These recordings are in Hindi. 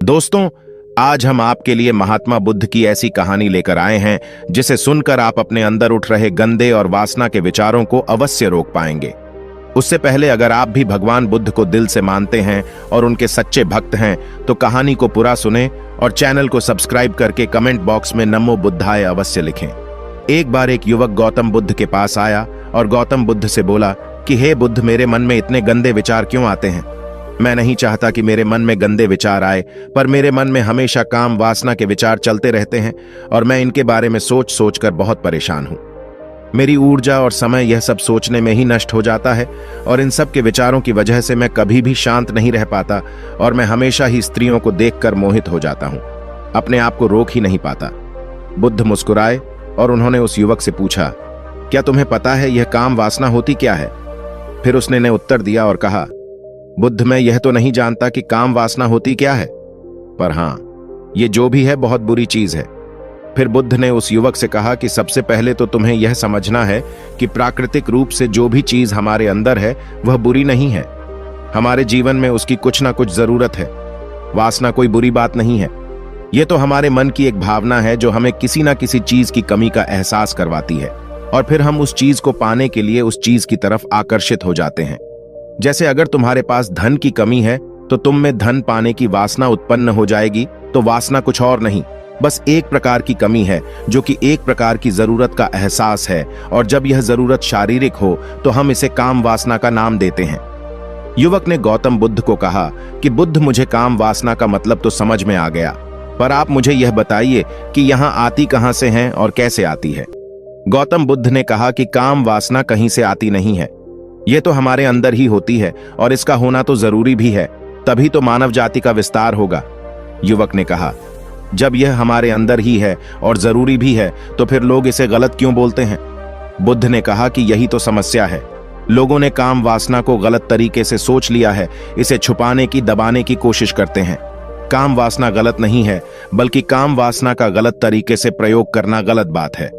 दोस्तों, आज हम आपके लिए महात्मा बुद्ध की ऐसी कहानी लेकर आए हैं जिसे सुनकर आप अपने अंदर उठ रहे गंदे और वासना के विचारों को अवश्य रोक पाएंगे। उससे पहले अगर आप भी भगवान बुद्ध को दिल से मानते हैं और उनके सच्चे भक्त हैं तो कहानी को पूरा सुने और चैनल को सब्सक्राइब करके कमेंट बॉक्स में नमो बुद्धाय अवश्य लिखें। एक बार एक युवक गौतम बुद्ध के पास आया और गौतम बुद्ध से बोला कि हे बुद्ध, मेरे मन में इतने गंदे विचार क्यों आते हैं? मैं नहीं चाहता कि मेरे मन में गंदे विचार आए, पर मेरे मन में हमेशा काम वासना के विचार चलते रहते हैं और मैं इनके बारे में सोच सोच कर बहुत परेशान हूं। मेरी ऊर्जा और समय यह सब सोचने में ही नष्ट हो जाता है और इन सब के विचारों की वजह से मैं कभी भी शांत नहीं रह पाता और मैं हमेशा ही स्त्रियों को देखकर मोहित हो जाता हूं, अपने आप को रोक ही नहीं पाता। बुद्ध मुस्कुराए और उन्होंने उस युवक से पूछा, क्या तुम्हें पता है यह काम वासना होती क्या है? फिर उसने ने उत्तर दिया और कहा, बुद्ध, मैं यह तो नहीं जानता कि काम वासना होती क्या है, पर हां, ये जो भी है बहुत बुरी चीज है। फिर बुद्ध ने उस युवक से कहा कि सबसे पहले तो तुम्हें यह समझना है कि प्राकृतिक रूप से जो भी चीज हमारे अंदर है वह बुरी नहीं है। हमारे जीवन में उसकी कुछ ना कुछ जरूरत है। वासना कोई बुरी बात नहीं है। यह तो हमारे मन की एक भावना है जो हमें किसी ना किसी चीज की कमी का एहसास करवाती है और फिर हम उस चीज को पाने के लिए उस चीज की तरफ आकर्षित हो जाते हैं। जैसे अगर तुम्हारे पास धन की कमी है तो तुम में धन पाने की वासना उत्पन्न हो जाएगी। तो वासना कुछ और नहीं, बस एक प्रकार की कमी है जो कि एक प्रकार की जरूरत का एहसास है, और जब यह जरूरत शारीरिक हो तो हम इसे काम वासना का नाम देते हैं। युवक ने गौतम बुद्ध को कहा कि बुद्ध, मुझे काम वासना का मतलब तो समझ में आ गया, पर आप मुझे यह बताइए कि यहां आती कहां से है और कैसे आती है? गौतम बुद्ध ने कहा कि काम वासना कहीं से आती नहीं है, यह तो हमारे अंदर ही होती है और इसका होना तो जरूरी भी है, तभी तो मानव जाति का विस्तार होगा। युवक ने कहा, जब यह हमारे अंदर ही है और जरूरी भी है तो फिर लोग इसे गलत क्यों बोलते हैं? बुद्ध ने कहा कि यही तो समस्या है। लोगों ने काम वासना को गलत तरीके से सोच लिया है, इसे छुपाने की, दबाने की कोशिश करते हैं। काम वासना गलत नहीं है, बल्कि काम वासना का गलत तरीके से प्रयोग करना गलत बात है।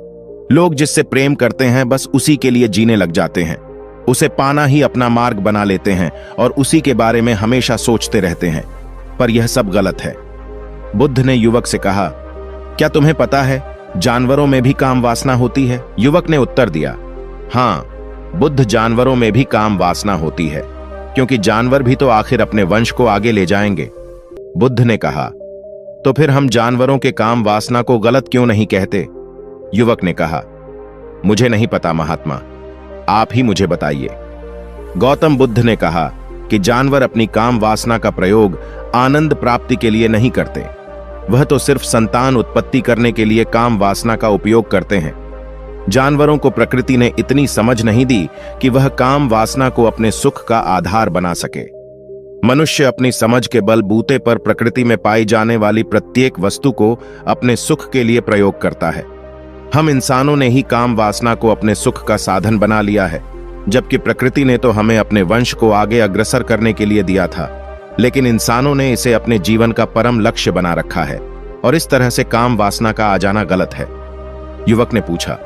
लोग जिससे प्रेम करते हैं बस उसी के लिए जीने लग जाते हैं, उसे पाना ही अपना मार्ग बना लेते हैं और उसी के बारे में हमेशा सोचते रहते हैं, पर यह सब गलत है। बुद्ध ने युवक से कहा, क्या तुम्हें पता है जानवरों में भी काम वासना होती है? युवक ने उत्तर दिया, हां बुद्ध, जानवरों में भी काम वासना होती है, क्योंकि जानवर भी तो आखिर अपने वंश को आगे ले जाएंगे। बुद्ध ने कहा, तो फिर हम जानवरों के काम वासना को गलत क्यों नहीं कहते? युवक ने कहा, मुझे नहीं पता महात्मा, आप ही मुझे बताइए। गौतम बुद्ध ने कहा कि जानवर अपनी काम वासना का प्रयोग आनंद प्राप्ति के लिए नहीं करते, वह तो सिर्फ संतान उत्पत्ति करने के लिए काम वासना का उपयोग करते हैं। जानवरों को प्रकृति ने इतनी समझ नहीं दी कि वह काम वासना को अपने सुख का आधार बना सके। मनुष्य अपनी समझ के बलबूते पर प्रकृति में पाई जाने वाली प्रत्येक वस्तु को अपने सुख के लिए प्रयोग करता है। हम इंसानों ने ही काम वासना को अपने सुख का साधन बना लिया है, जबकि प्रकृति ने तो हमें अपने वंश को आगे अग्रसर करने के लिए दिया था, लेकिन इंसानों ने इसे अपने जीवन का परम लक्ष्य बना रखा है और इस तरह से काम वासना का आ जाना गलत है। युवक ने पूछा,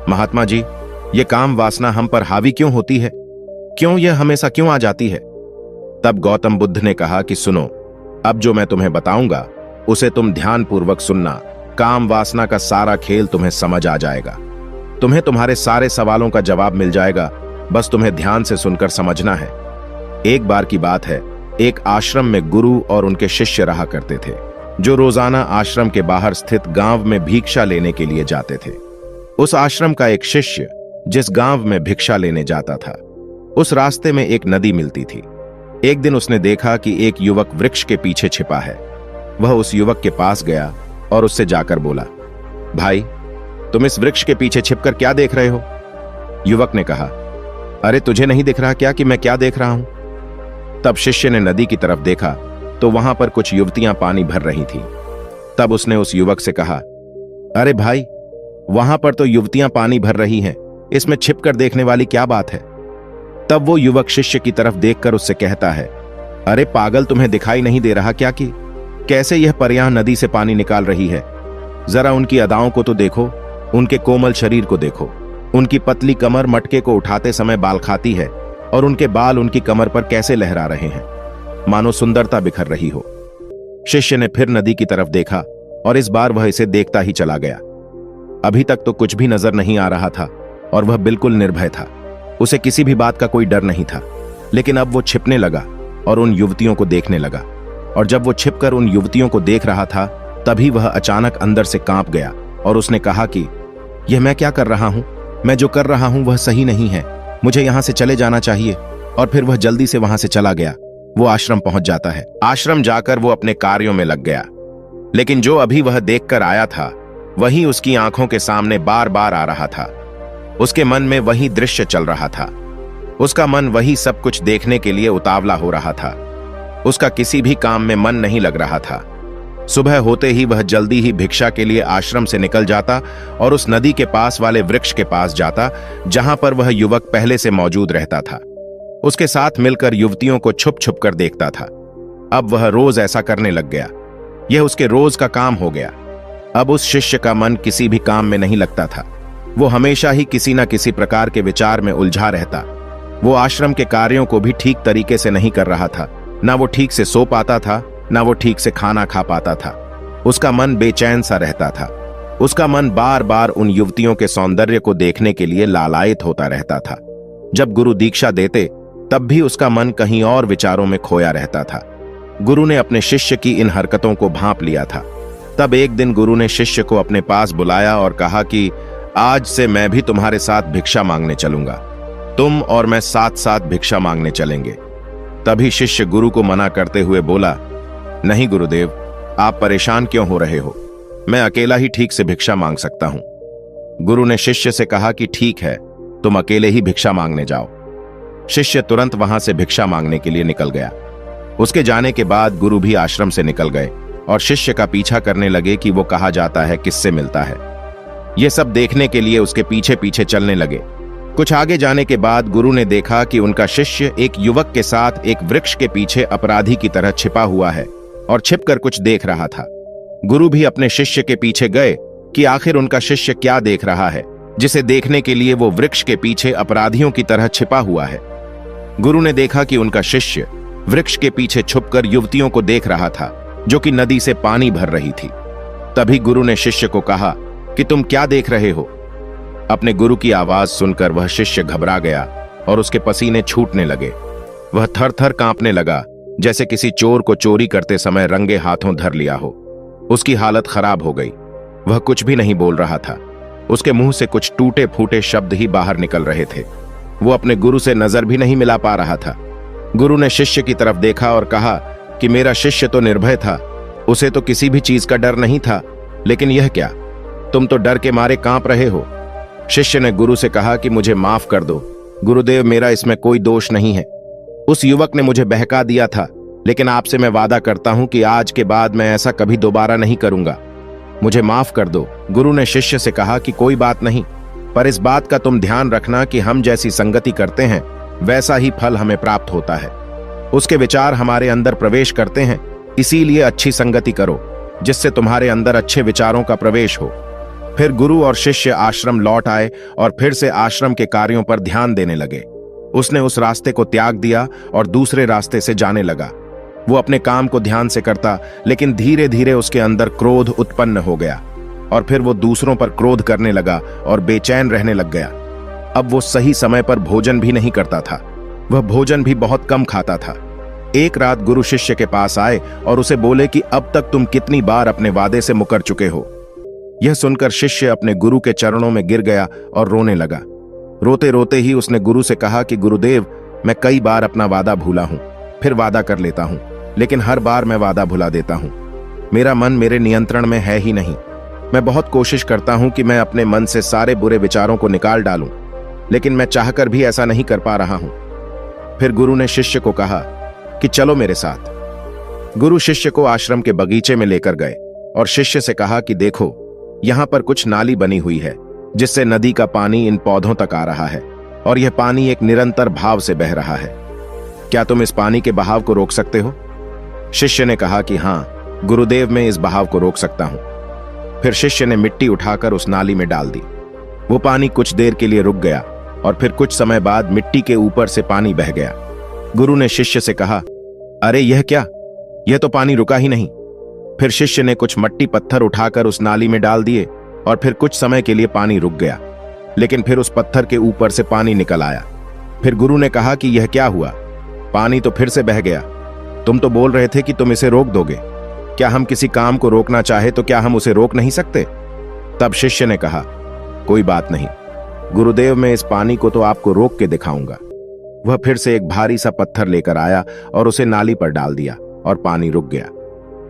महात्मा जी, ये काम वासना हम पर हावी क्यों होती है? क्यों यह हमेशा क्यों आ जाती है? तब गौतम बुद्ध ने कहा कि सुनो, अब जो मैं तुम्हें बताऊंगा उसे तुम ध्यानपूर्वक सुनना। काम वासना का सारा खेल तुम्हें समझ आ जाएगा, तुम्हें तुम्हारे सारे सवालों का जवाब मिल जाएगा, बस तुम्हें ध्यान से सुनकर समझना है। एक बार की बात है, एक आश्रम में गुरु और उनके शिष्य रहा करते थे, जो रोजाना आश्रम के बाहर स्थित गांव में भिक्षा लेने के लिए जाते थे। उस आश्रम का एक शिष्य जिस गांव में भिक्षा लेने जाता था, उस रास्ते में एक नदी मिलती थी। एक दिन उसने देखा कि एक युवक वृक्ष के पीछे छिपा है। वह उस युवक के पास गया और उससे जाकर बोला, भाई, तुम इस वृक्ष के पीछे छिपकर क्या देख रहे हो? युवक ने कहा, अरे तुझे नहीं दिख रहा क्या कि मैं क्या देख रहा हूं? तब शिष्य ने नदी की तरफ देखा तो वहां पर कुछ युवतियां पानी भर रही थीं। तब उसने उस युवक से कहा, अरे भाई, वहां पर तो युवतियां पानी भर रही हैं, इसमें छिपकर देखने वाली क्या बात है? तब वो युवक शिष्य की तरफ देखकर उससे कहता है, अरे पागल, तुम्हें दिखाई नहीं दे रहा क्या कि कैसे यह परियां नदी से पानी निकाल रही है? जरा उनकी अदाओं को तो देखो, उनके कोमल शरीर को देखो, उनकी पतली कमर मटके को उठाते समय बाल खाती है और उनके बाल उनकी कमर पर कैसे लहरा रहे हैं, मानो सुंदरता बिखर रही हो। शिष्य ने फिर नदी की तरफ देखा और इस बार वह इसे देखता ही चला गया। अभी तक तो कुछ भी नजर नहीं आ रहा था और वह बिल्कुल निर्भय था। उसे किसी भी बात का कोई डर नहीं था। लेकिन अब वो छिपने लगा और उन युवतियों को देखने लगा। और जब वो छिपकर उन युवतियों को देख रहा था, तभी वह अचानक अंदर से कांप गया और उसने कहा कि यह मैं क्या कर रहा हूं? मैं जो कर रहा हूं वह सही नहीं है। मुझे यहां से चले जाना चाहिए। और फिर वह जल्दी से वहां से चला गया। वो आश्रम पहुंच जाता है। आश्रम जाकर वो अपने कार्यों में लग गया। लेकिन जो अभी वह देखकर आया था, वही उसकी आंखों के सामने बार बार आ रहा था। उसके मन में वही दृश्य चल रहा था। उसका मन वही सब कुछ देखने के लिए उतावला हो रहा था। उसका किसी भी काम में मन नहीं लग रहा था। सुबह होते ही वह जल्दी ही भिक्षा के लिए आश्रम से निकल जाता और उस नदी के पास वाले वृक्ष के पास जाता, जहां पर वह युवक पहले से मौजूद रहता था। उसके साथ मिलकर युवतियों को छुप छुप कर देखता था। अब वह रोज ऐसा करने लग गया। यह उसके रोज का काम हो गया। अब उस शिष्य का मन किसी भी काम में नहीं लगता था। वो हमेशा ही किसी न किसी प्रकार के विचार में उलझा रहता। वो आश्रम के कार्यों को भी ठीक तरीके से नहीं कर रहा था। ना वो ठीक से सो पाता था, ना वो ठीक से खाना खा पाता था। उसका मन बेचैन सा रहता था। उसका मन बार बार उन युवतियों के सौंदर्य को देखने के लिए लालायित होता रहता था। जब गुरु दीक्षा देते, तब भी उसका मन कहीं और विचारों में खोया रहता था। गुरु ने अपने शिष्य की इन हरकतों को भांप लिया था। तब एक दिन गुरु ने शिष्य को अपने पास बुलाया और कहा कि आज से मैं भी तुम्हारे साथ भिक्षा मांगने चलूंगा। तुम और मैं साथ साथ भिक्षा मांगने चलेंगे। तभी शिष्य गुरु को मना करते हुए बोला, नहीं गुरुदेव, आप परेशान क्यों हो रहे हो? मैं अकेला ही ठीक से भिक्षा मांग सकता हूं। गुरु ने शिष्य से कहा कि ठीक है, तुम अकेले ही भिक्षा मांगने जाओ। शिष्य तुरंत वहां से भिक्षा मांगने के लिए निकल गया। उसके जाने के बाद गुरु भी आश्रम से निकल गए और शिष्य का पीछा करने लगे कि वो कहा जाता है, किससे मिलता है। ये सब देखने के लिए उसके पीछे पीछे चलने लगे। कुछ आगे जाने के बाद गुरु ने देखा कि उनका शिष्य एक युवक के साथ एक वृक्ष के पीछे अपराधी की तरह छिपा हुआ है और छिपकर कुछ देख रहा था। गुरु भी अपने शिष्य के पीछे गए कि आखिर उनका शिष्य क्या देख रहा है, जिसे देखने के लिए वो वृक्ष के पीछे अपराधियों की तरह छिपा हुआ है। गुरु ने देखा कि उनका शिष्य वृक्ष के पीछे छुपकर युवतियों को देख रहा था, जो कि नदी से पानी भर रही थी। तभी गुरु ने शिष्य को कहा कि तुम क्या देख रहे हो? अपने गुरु की आवाज सुनकर वह शिष्य घबरा गया और उसके पसीने छूटने लगे। वह थर थर कांपने लगा, जैसे किसी चोर को चोरी करते समय रंगे हाथों धर लिया हो। उसकी हालत खराब हो गई। वह कुछ भी नहीं बोल रहा था। उसके मुंह से कुछ टूटे फूटे शब्द ही बाहर निकल रहे थे। वो अपने गुरु से नजर भी नहीं मिला पा रहा था। गुरु ने शिष्य की तरफ देखा और कहा कि मेरा शिष्य तो निर्भय था, उसे तो किसी भी चीज का डर नहीं था, लेकिन यह क्या, तुम तो डर के मारे कांप रहे हो। शिष्य ने गुरु से कहा कि मुझे माफ कर दो गुरुदेव, मेरा इसमें कोई दोष नहीं है। उस युवक ने मुझे बहका दिया था, लेकिन आपसे मैं वादा करता हूं कि आज के बाद मैं ऐसा कभी दोबारा नहीं करूंगा। मुझे माफ कर दो। गुरु ने शिष्य से कहा कि कोई बात नहीं, पर इस बात का तुम ध्यान रखना कि हम जैसी संगति करते हैं, वैसा ही फल हमें प्राप्त होता है। उसके विचार हमारे अंदर प्रवेश करते हैं, इसीलिए अच्छी संगति करो, जिससे तुम्हारे अंदर अच्छे विचारों का प्रवेश हो। फिर गुरु और शिष्य आश्रम लौट आए और फिर से आश्रम के कार्यों पर ध्यान देने लगे। उसने उस रास्ते को त्याग दिया और दूसरे रास्ते से जाने लगा। वो अपने काम को ध्यान से करता, लेकिन धीरे धीरे उसके अंदर क्रोध उत्पन्न हो गया और फिर वो दूसरों पर क्रोध करने लगा और बेचैन रहने लग गया। अब वो सही समय पर भोजन भी नहीं करता था। वह भोजन भी बहुत कम खाता था। एक रात गुरु शिष्य के पास आए और उसे बोले कि अब तक तुम कितनी बार अपने वादे से मुकर चुके हो। यह सुनकर शिष्य अपने गुरु के चरणों में गिर गया और रोने लगा। रोते रोते ही उसने गुरु से कहा कि गुरुदेव, मैं कई बार अपना वादा भूला हूं, फिर वादा कर लेता हूं, लेकिन हर बार मैं वादा भुला देता हूं। मेरा मन मेरे नियंत्रण में है ही नहीं। मैं बहुत कोशिश करता हूं कि मैं अपने मन से सारे बुरे विचारों को निकाल डालूं, लेकिन मैं चाहकर भी ऐसा नहीं कर पा रहा हूं। फिर गुरु ने शिष्य को कहा कि चलो मेरे साथ। गुरु शिष्य को आश्रम के बगीचे में लेकर गए और शिष्य से कहा कि देखो, यहां पर कुछ नाली बनी हुई है, जिससे नदी का पानी इन पौधों तक आ रहा है और यह पानी एक निरंतर भाव से बह रहा है। क्या तुम इस पानी के बहाव को रोक सकते हो? शिष्य ने कहा कि हां गुरुदेव, मैं इस बहाव को रोक सकता हूं। फिर शिष्य ने मिट्टी उठाकर उस नाली में डाल दी। वो पानी कुछ देर के लिए रुक गया और फिर कुछ समय बाद मिट्टी के ऊपर से पानी बह गया। गुरु ने शिष्य से कहा, अरे यह क्या, यह तो पानी रुका ही नहीं, फिर शिष्य ने कुछ मट्टी पत्थर उठाकर उस नाली में डाल दिए और फिर कुछ समय के लिए पानी रुक गया, लेकिन फिर उस पत्थर के ऊपर से पानी निकल आया। फिर गुरु ने कहा कि यह क्या हुआ? पानी तो फिर से बह गया। तुम तो बोल रहे थे कि तुम इसे रोक दोगे। क्या हम किसी काम को रोकना चाहे तो क्या हम उसे रोक नहीं सकते? तब शिष्य ने कहा, कोई बात नहीं गुरुदेव, मैं इस पानी को तो आपको रोक के दिखाऊंगा। वह फिर से एक भारी सा पत्थर लेकर आया और उसे नाली पर डाल दिया और पानी रुक गया।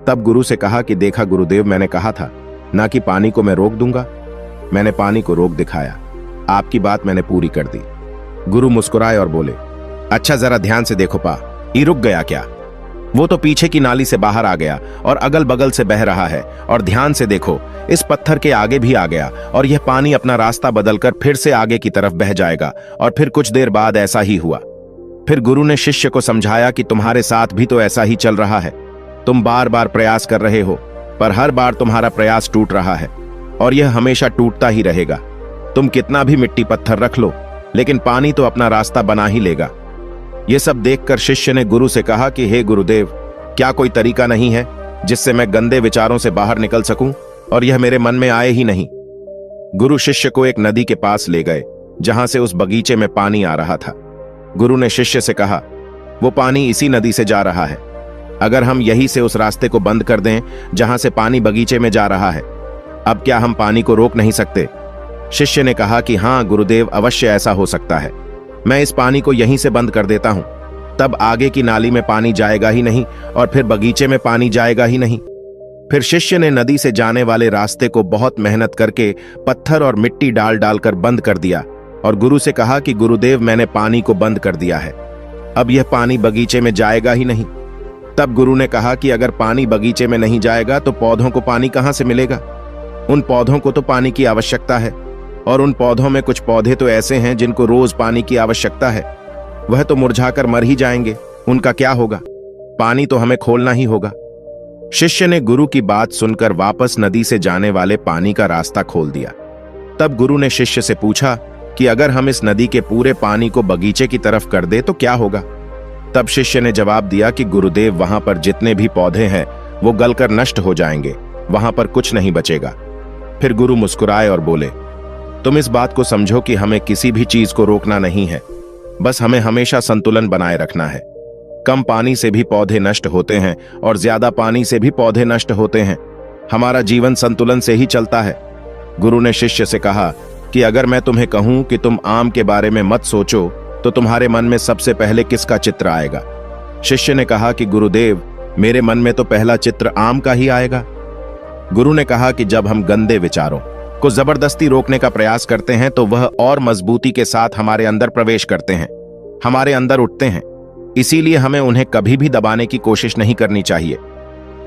तब गुरु से कहा कि देखा गुरुदेव, मैंने कहा था ना कि पानी को मैं रोक दूंगा। मैंने पानी को रोक दिखाया, आपकी बात मैंने पूरी कर दी। गुरु मुस्कुराए और बोले, अच्छा जरा ध्यान से देखो पा, ये रुक गया क्या? वो तो पीछे की नाली से बाहर आ गया और अगल बगल से बह रहा है। और ध्यान से देखो, इस पत्थर के आगे भी आ गया और यह पानी अपना रास्ता बदलकर फिर से आगे की तरफ बह जाएगा। और फिर कुछ देर बाद ऐसा ही हुआ। फिर गुरु ने शिष्य को समझाया कि तुम्हारे साथ भी तो ऐसा ही चल रहा है। तुम बार बार प्रयास कर रहे हो, पर हर बार तुम्हारा प्रयास टूट रहा है और यह हमेशा टूटता ही रहेगा। तुम कितना भी मिट्टी पत्थर रख लो, लेकिन पानी तो अपना रास्ता बना ही लेगा। यह सब देखकर शिष्य ने गुरु से कहा कि हे गुरुदेव, क्या कोई तरीका नहीं है जिससे मैं गंदे विचारों से बाहर निकल सकूं और यह मेरे मन में आए ही नहीं? गुरु शिष्य को एक नदी के पास ले गए जहां से उस बगीचे में पानी आ रहा था। गुरु ने शिष्य से कहा, वो पानी इसी नदी से जा रहा है। अगर हम यहीं से उस रास्ते को बंद कर दें जहां से पानी बगीचे में जा रहा है, अब क्या हम पानी को रोक नहीं सकते? शिष्य ने कहा कि हां गुरुदेव, अवश्य ऐसा हो सकता है। मैं इस पानी को यहीं से बंद कर देता हूं, तब आगे की नाली में पानी जाएगा ही नहीं और फिर बगीचे में पानी जाएगा ही नहीं। फिर शिष्य ने नदी से जाने वाले रास्ते को बहुत मेहनत करके पत्थर और मिट्टी डाल डालकर बंद कर दिया और गुरु से कहा कि गुरुदेव, मैंने पानी को बंद कर दिया है, अब यह पानी बगीचे में जाएगा ही नहीं। तब गुरु ने कहा कि अगर पानी बगीचे में नहीं जाएगा तो पौधों को पानी कहां से मिलेगा? उन पौधों को तो पानी की आवश्यकता है और उन पौधों में कुछ पौधे तो ऐसे हैं जिनको रोज पानी की आवश्यकता है। वह तो मुरझाकर मर ही जाएंगे, उनका क्या होगा? पानी तो हमें खोलना ही होगा। शिष्य ने गुरु की बात सुनकर वापस नदी से जाने वाले पानी का रास्ता खोल दिया। तब गुरु ने शिष्य से पूछा कि अगर हम इस नदी के पूरे पानी को बगीचे की तरफ कर दे तो क्या होगा? तब शिष्य ने जवाब दिया कि गुरुदेव, वहां पर जितने भी पौधे हैं वो गलकर नष्ट हो जाएंगे, वहां पर कुछ नहीं बचेगा। फिर गुरु मुस्कुराए और बोले, तुम इस बात को समझो कि हमें किसी भी चीज को रोकना नहीं है, बस हमें हमेशा संतुलन बनाए रखना है। कम पानी से भी पौधे नष्ट होते हैं और ज्यादा पानी से भी पौधे नष्ट होते हैं। हमारा जीवन संतुलन से ही चलता है। गुरु ने शिष्य से कहा कि अगर मैं तुम्हें कहूं कि तुम आम के बारे में मत सोचो तो तुम्हारे मन में सबसे पहले किसका चित्र आएगा? शिष्य ने कहा कि गुरुदेव, मेरे मन में तो पहला चित्र आम का ही आएगा। गुरु ने कहा कि जब हम गंदे विचारों को जबरदस्ती रोकने का प्रयास करते हैं तो वह और मजबूती के साथ हमारे अंदर प्रवेश करते हैं, हमारे अंदर उठते हैं। इसीलिए हमें उन्हें कभी भी दबाने की कोशिश नहीं करनी चाहिए।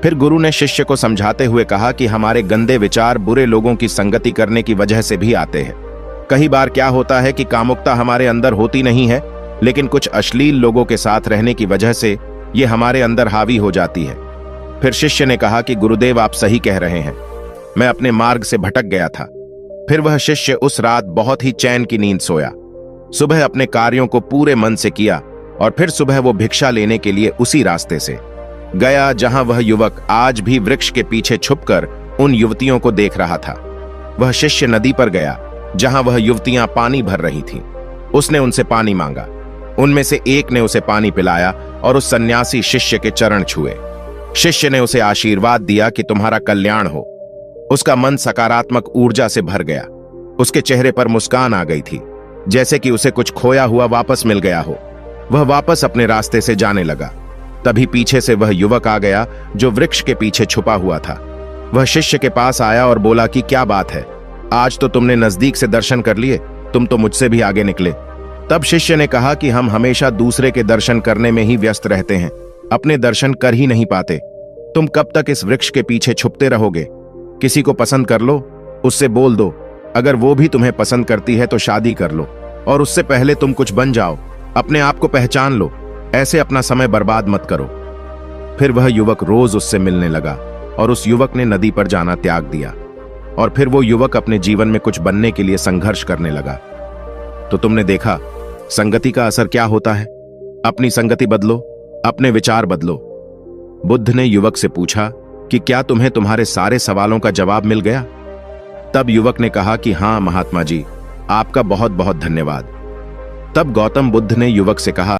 फिर गुरु ने शिष्य को समझाते हुए कहा कि हमारे गंदे विचार बुरे लोगों की संगति करने की वजह से भी आते हैं। कई बार क्या होता है कि कामुकता हमारे अंदर होती नहीं है, लेकिन कुछ अश्लील लोगों के साथ रहने की वजह से ये हमारे अंदर हावी हो जाती है। फिर शिष्य ने कहा कि गुरुदेव, आप सही कह रहे हैं, मैं अपने मार्ग से भटक गया था। फिर वह शिष्य उस रात बहुत ही चैन की नींद सोया। सुबह अपने कार्यों को पूरे मन से किया और फिर सुबह वो भिक्षा लेने के लिए उसी रास्ते से गया जहां वह युवक आज भी वृक्ष के पीछे छुपकर उन युवतियों को देख रहा था। वह शिष्य नदी पर गया जहां वह युवतियां पानी भर रही थीं। उसने उनसे पानी मांगा। उनमें से एक ने उसे पानी पिलाया और उस सन्यासी शिष्य के चरण छुए। शिष्य ने उसे आशीर्वाद दिया कि तुम्हारा कल्याण हो। उसका मन सकारात्मक ऊर्जा से भर गया। उसके चेहरे पर मुस्कान आ गई थी, जैसे कि उसे कुछ खोया हुआ वापस मिल गया हो। वह वापस अपने रास्ते से जाने लगा। तभी पीछे से वह युवक आ गया जो वृक्ष के पीछे छुपा हुआ था। वह शिष्य के पास आया और बोला कि क्या बात है, आज तो तुमने नजदीक से दर्शन कर लिए, तुम तो मुझसे भी आगे निकले। तब शिष्य ने कहा कि हम हमेशा दूसरे के दर्शन करने में ही व्यस्त रहते हैं, अपने दर्शन कर ही नहीं पाते। तुम कब तक इस वृक्ष के पीछे छुपते रहोगे? किसी को पसंद कर लो, उससे बोल दो। अगर वो भी तुम्हें पसंद करती है तो शादी कर लो, और उससे पहले तुम कुछ बन जाओ, अपने आप को पहचान लो। ऐसे अपना समय बर्बाद मत करो। फिर वह युवक रोज उससे मिलने लगा और उस युवक ने नदी पर जाना त्याग दिया। और फिर वो युवक अपने जीवन में कुछ बनने के लिए संघर्ष करने लगा। तो तुमने देखा संगति का असर क्या होता है। अपनी संगति बदलो, अपने विचार बदलो। बुद्ध ने युवक से पूछा कि क्या तुम्हें तुम्हारे सारे सवालों का जवाब मिल गया? तब युवक ने कहा कि हाँ महात्मा जी, आपका बहुत बहुत धन्यवाद। तब गौतम बुद्ध ने युवक से कहा,